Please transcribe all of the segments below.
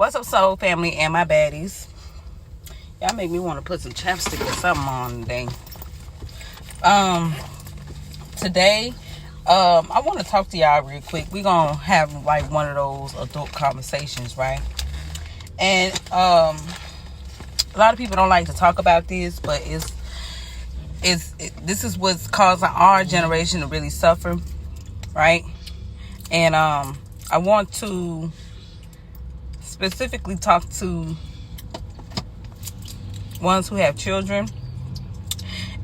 What's up, soul family and my baddies? Y'all make me want to put some chapstick or something on today. Today, I want to talk to y'all real quick. We're gonna have like one of those adult conversations, right? And a lot of people don't like to talk about this, but this is what's causing our generation to really suffer, right? And I want to specifically talk to ones who have children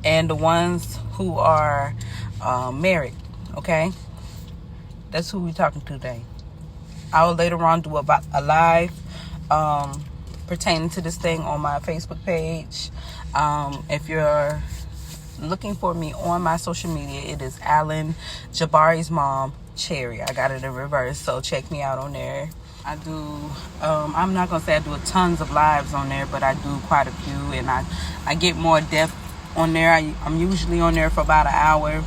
and the ones who are married. Okay, that's who we're talking to today. I will later on do a live pertaining to this thing on my Facebook page. If you're looking for me on my social media, it is Alan Jabari's mom, Cherry. I got it in reverse, so check me out on there. I do, I'm not going to say I do tons of lives on there, but I do quite a few, and I get more depth on there. I'm usually on there for about an hour.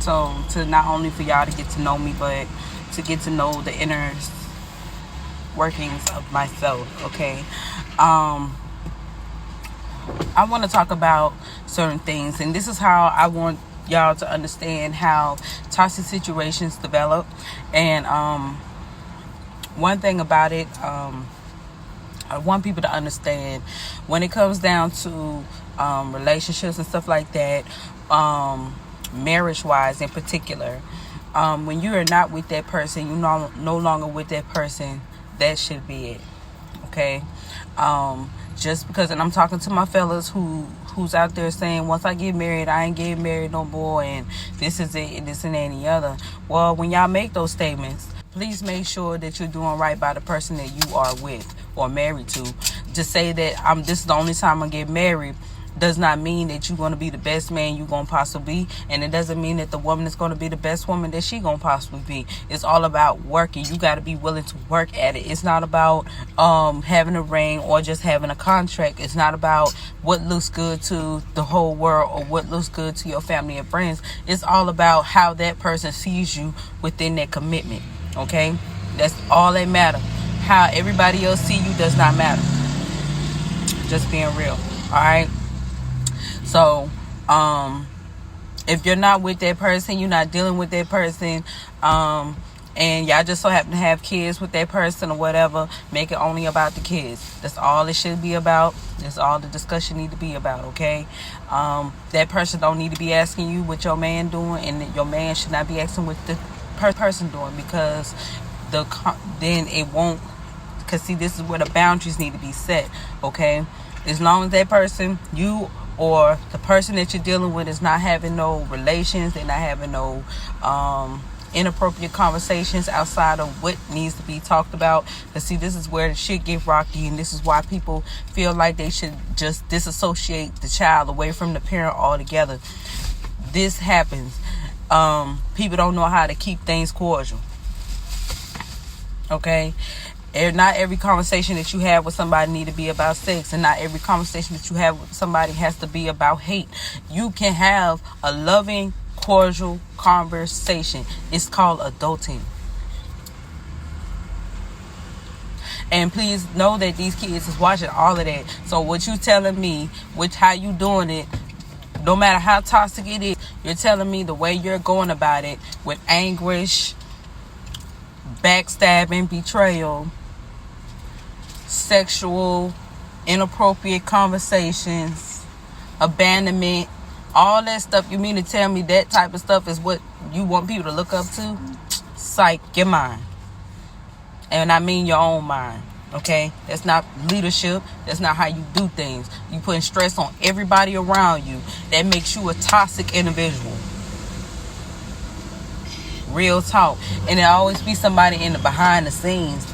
So to not only for y'all to get to know me, but to get to know the inner workings of myself, okay? I want to talk about certain things, and this is how I want y'all to understand how toxic situations develop. And one thing about it, I want people to understand when it comes down to relationships and stuff like that, marriage wise in particular, when you are not with that person, you're no longer with that person, that should be it. Okay? Just because, and I'm talking to my fellas who's out there saying, once I get married, I ain't getting married no more, and this is it, and this and any other. Well, when y'all make those statements, please make sure that you're doing right by the person that you are with or married to. Just say that this is the only time I get married does not mean that you're going to be the best man you're going to possibly be, and it doesn't mean that the woman is going to be the best woman that she going to possibly be. It's all about working. You got to be willing to work at it. It's not about having a ring or just having a contract. It's not about what looks good to the whole world or what looks good to your family and friends. It's all about how that person sees you within that commitment. Okay? That's all that matters. How everybody else see you does not matter. Just being real. Alright? So, if you're not with that person, you're not dealing with that person, and y'all just so happen to have kids with that person or whatever, make it only about the kids. That's all it should be about. That's all the discussion need to be about, okay? That person don't need to be asking you what your man doing, and your man should not be asking what the person doing, because then it won't, because see, this is where the boundaries need to be set, okay? As long as that person, you or the person that you're dealing with, is not having no relations, they're not having no inappropriate conversations outside of what needs to be talked about. Because see, this is where the shit get rocky, and this is why people feel like they should just disassociate the child away from the parent altogether. This happens. People don't know how to keep things cordial. Okay? Not every conversation that you have with somebody need to be about sex, and not every conversation that you have with somebody has to be about hate. You can have a loving, cordial conversation. It's called adulting. And please know that these kids is watching all of that. So what you telling me, how you doing it, no matter how toxic it is, you're telling me the way you're going about it with anguish, backstabbing, betrayal, sexual, inappropriate conversations, abandonment, all that stuff. You mean to tell me that type of stuff is what you want people to look up to? Psych, your mind. And I mean your own mind, okay? That's not leadership. That's not how you do things. You putting stress on everybody around you. That makes you a toxic individual. Real talk. And there always be somebody in the behind the scenes,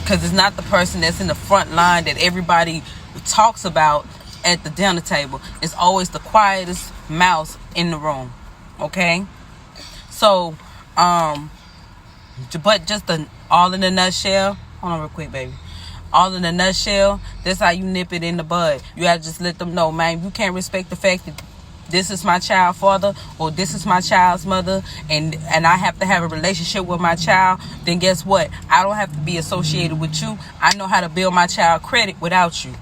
because it's not the person that's in the front line that everybody talks about at the dinner table. It's always the quietest mouse in the room. Okay? So, but just all in a nutshell. Hold on real quick, baby. All in a nutshell, that's how you nip it in the bud. You gotta just let them know, man, you can't respect the fact that this is my child father or this is my child's mother, and I have to have a relationship with my child, then guess what? I don't have to be associated with you. I know how to build my child credit without you.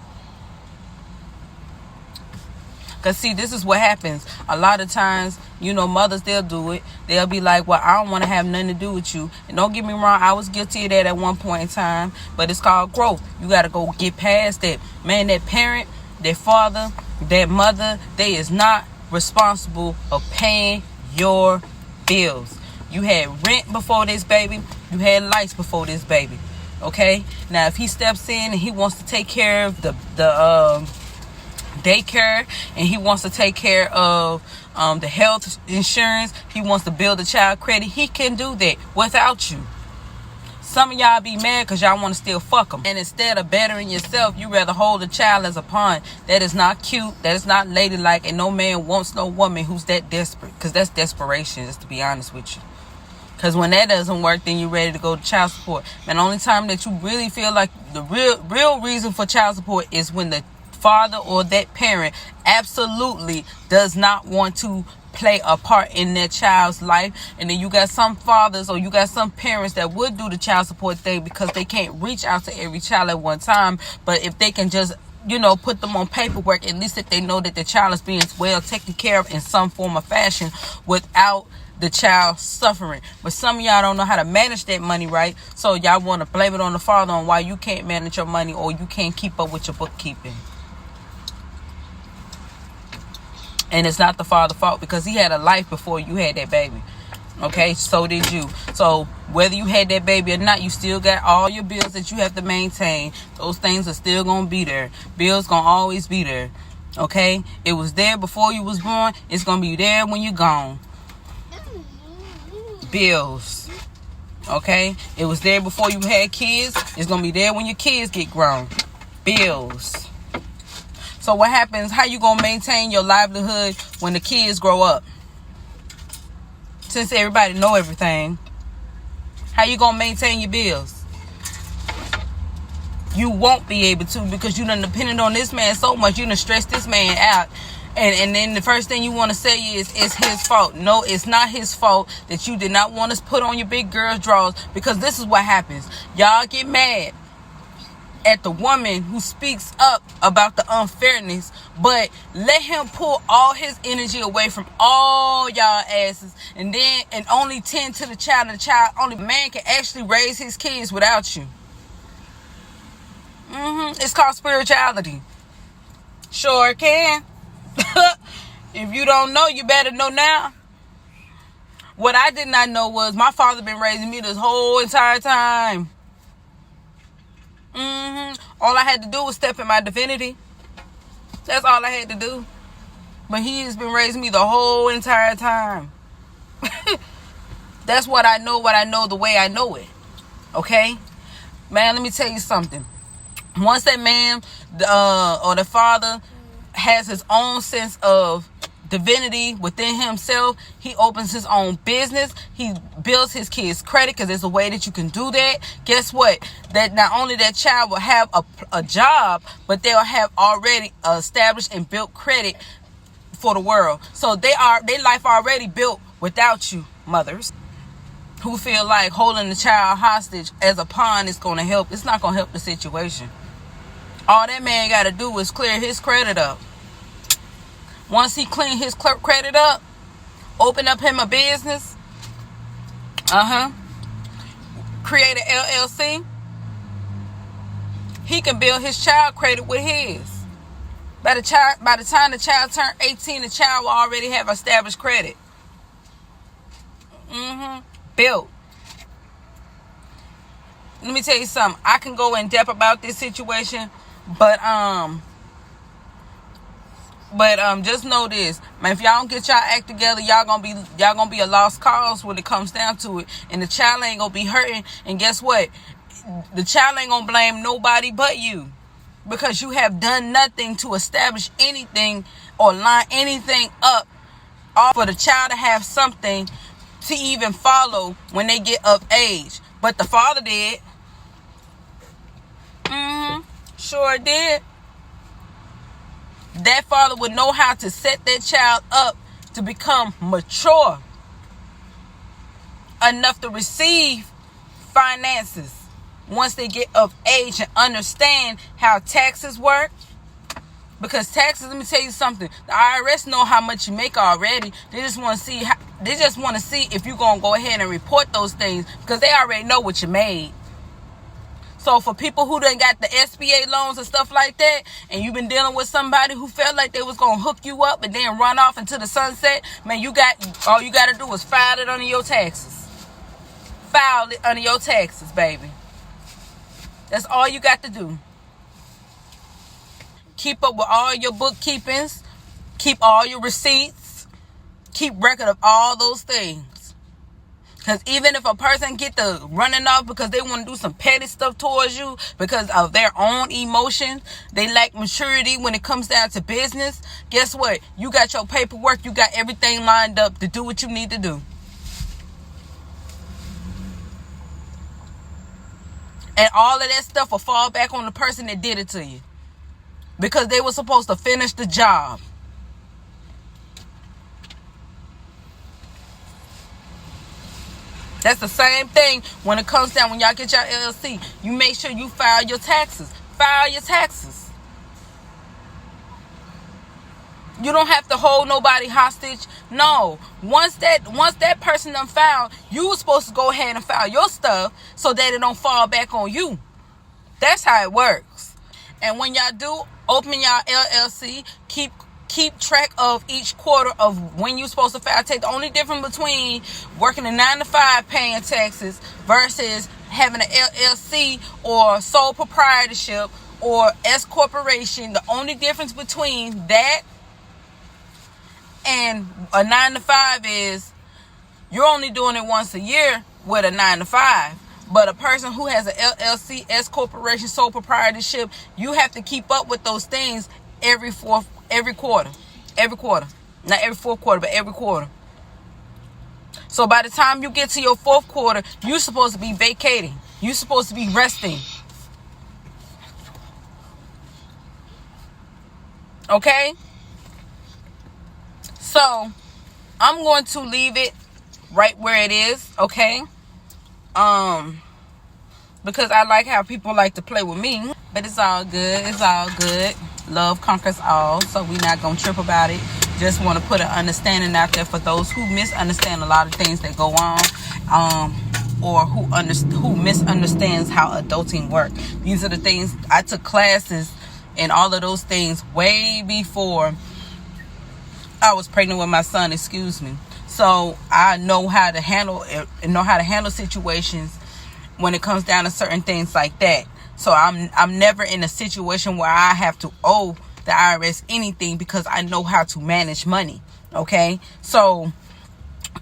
Because, see, this is what happens. A lot of times, mothers, they'll do it. They'll be like, well, I don't want to have nothing to do with you. And don't get me wrong, I was guilty of that at one point in time. But it's called growth. You got to go get past that. Man, that parent, that father, that mother, they is not responsible of paying your bills. You had rent before this baby. You had lights before this baby. Okay? Now, if he steps in and he wants to take care of the daycare, and he wants to take care of the health insurance, he wants to build a child credit, he can do that without you. Some of y'all be mad because y'all want to still fuck them, and instead of bettering yourself, you rather hold a child as a pawn. That is not cute, that is not ladylike, and no man wants no woman who's that desperate, because that's desperation, just to be honest with you. Because when that doesn't work, then you're ready to go to child support. And the only time that you really feel like the real reason for child support is when the father or that parent absolutely does not want to play a part in their child's life. And then you got some fathers or you got some parents that would do the child support thing because they can't reach out to every child at one time. But if they can just put them on paperwork, at least if they know that the child is being well taken care of in some form or fashion without the child suffering. But some of y'all don't know how to manage that money right, so y'all want to blame it on the father on why you can't manage your money or you can't keep up with your bookkeeping. And it's not the father's fault, because he had a life before you had that baby. Okay, so did you. So whether you had that baby or not, you still got all your bills that you have to maintain. Those things are still going to be there. Bills going to always be there. Okay, it was there before you was born. It's going to be there when you're gone. Bills. Okay, it was there before you had kids. It's going to be there when your kids get grown. Bills. So what happens? How you going to maintain your livelihood when the kids grow up? Since everybody know everything, how you going to maintain your bills? You won't be able to, because you done depended on this man so much. You done stressed this man out. And then the first thing you want to say is, it's his fault. No, it's not his fault that you did not want to put on your big girl's drawers, because this is what happens. Y'all get mad at the woman who speaks up about the unfairness, but let him pull all his energy away from all y'all asses, and only tend to the child. And the child, only man can actually raise his kids without you. It's called spirituality. Sure can. If you don't know, you better know now. What I did not know was my father been raising me this whole entire time. All I had to do was step in my divinity. That's all I had to do. But he has been raising me the whole entire time. That's what I know the way I know it. Okay? Man, let me tell you something. Once that man or the father has his own sense of divinity within himself, he opens his own business, he builds his kids credit, because there's a way that you can do that. Guess what? That not only that child will have a job, but they'll have already established and built credit for the world. So their life already built without you, mothers who feel like holding the child hostage as a pawn is going to help. It's not going to help the situation. All that man got to do is clear his credit up. Once he clean his credit up, open up him a business, create an LLC, he can build his child credit with his. By the time the child turns 18, the child will already have established credit. Built. Let me tell you something. I can go in depth about this situation, but just know this, man. If y'all don't get y'all act together, y'all gonna be a lost cause when it comes down to it, and the child ain't gonna be hurting. And guess what? The child ain't gonna blame nobody but you, because you have done nothing to establish anything or line anything up, all for the child to have something to even follow when they get of age. But the father did. Sure did. That father would know how to set that child up to become mature enough to receive finances once they get of age and understand how taxes work. Because taxes, let me tell you something, the IRS know how much you make already. They just want to see if you're going to go ahead and report those things, because they already know what you made. So for people who done got the SBA loans and stuff like that, and you've been dealing with somebody who felt like they was going to hook you up and then run off into the sunset, man, all you got to do is file it under your taxes. File it under your taxes, baby. That's all you got to do. Keep up with all your bookkeepings. Keep all your receipts. Keep record of all those things. Because even if a person get the running off because they want to do some petty stuff towards you because of their own emotions, they lack maturity when it comes down to business, guess what? You got your paperwork. You got everything lined up to do what you need to do. And all of that stuff will fall back on the person that did it to you, because they were supposed to finish the job. That's the same thing when it comes down when y'all get your LLC. You make sure you file your taxes. File your taxes. You don't have to hold nobody hostage. No. Once that person done filed, you were supposed to go ahead and file your stuff so that it don't fall back on you. That's how it works. And when y'all do open y'all LLC, keep track of each quarter of when you're supposed to file tax. The only difference between working a 9-to-5 paying taxes versus having an LLC or sole proprietorship or S corporation, the only difference between that and a 9-to-5 is you're only doing it once a year with a 9-to-5. But a person who has an LLC, S corporation, sole proprietorship, you have to keep up with those things every quarter. Not every fourth quarter, but every quarter. So by the time you get to your fourth quarter, you're supposed to be vacating. You're supposed to be resting. Okay? So I'm going to leave it right where it is, okay? Because I like how people like to play with me. But it's all good. It's all good. Love conquers all. So we're not going to trip about it. Just want to put an understanding out there for those who misunderstand a lot of things that go on. Or who misunderstands how adulting works. These are the things. I took classes and all of those things way before I was pregnant with my son, excuse me. So I know how to handle it and know how to handle situations when it comes down to certain things like that. So I'm never in a situation where I have to owe the IRS anything because I know how to manage money. Okay? So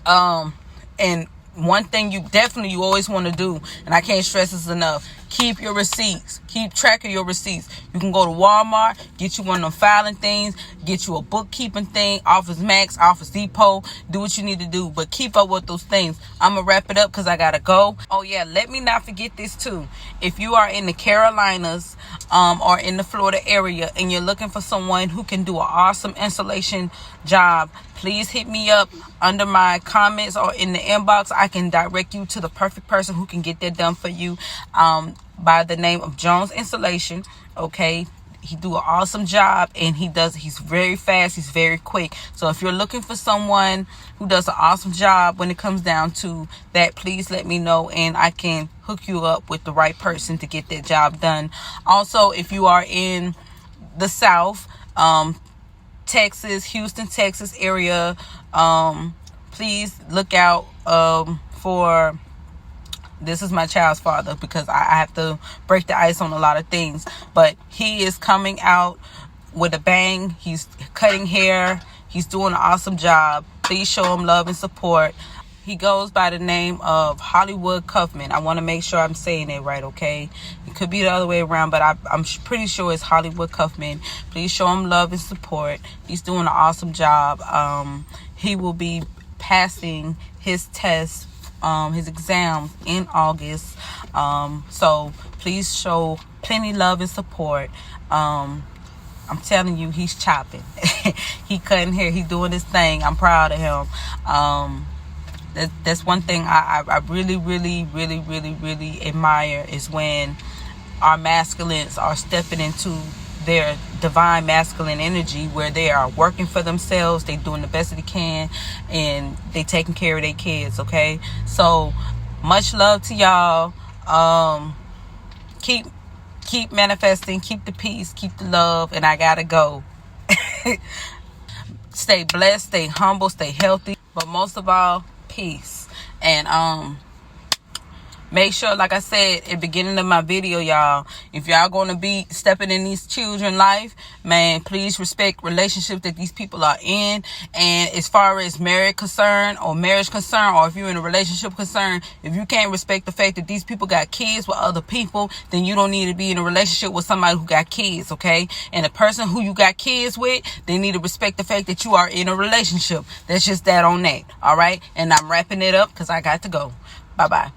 and one thing you always want to do, and I can't stress this enough, keep your receipts. Keep track of your receipts. You can go to Walmart, get you one of them filing things, get you a bookkeeping thing, Office Max, Office Depot, do what you need to do, but keep up with those things. I'm going to wrap it up because I got to go. Oh yeah, let me not forget this too. If you are in the Carolinas or in the Florida area and you're looking for someone who can do an awesome installation job, please hit me up under my comments or in the inbox. I can direct you to the perfect person who can get that done for you by the name of Jones Installation. Okay, he do an awesome job and he's very fast, he's very quick. So if you're looking for someone who does an awesome job when it comes down to that, please let me know and I can hook you up with the right person to get that job done. Also, if you are in the South, Texas, Houston, Texas area, please look out for, this is my child's father because I have to break the ice on a lot of things, but he is coming out with a bang. He's cutting hair. He's doing an awesome job. Please show him love and support. He goes by the name of Hollywood Kaufman. I want to make sure I'm saying it right, okay? It could be the other way around, but I'm pretty sure it's Hollywood Kaufman. Please show him love and support. He's doing an awesome job. He will be passing his test, his exams in August. So please show plenty love and support. I'm telling you, he's chopping. He cutting hair. He doing his thing. I'm proud of him. That's one thing I really, really, really, really, really admire, is when our masculines are stepping into their divine masculine energy, where they are working for themselves, they doing the best that they can, and they taking care of their kids. Okay, so much love to y'all. Keep manifesting, keep the peace, keep the love, and I gotta go. Stay blessed, stay humble, stay healthy, but most of all, peace. And make sure, like I said at the beginning of my video, y'all, if y'all going to be stepping in these children's life, man, please respect relationships that these people are in. And as far as marriage concern, or if you're in a relationship concern, if you can't respect the fact that these people got kids with other people, then you don't need to be in a relationship with somebody who got kids, okay? And the person who you got kids with, they need to respect the fact that you are in a relationship. That's just that on that, all right? And I'm wrapping it up because I got to go. Bye-bye.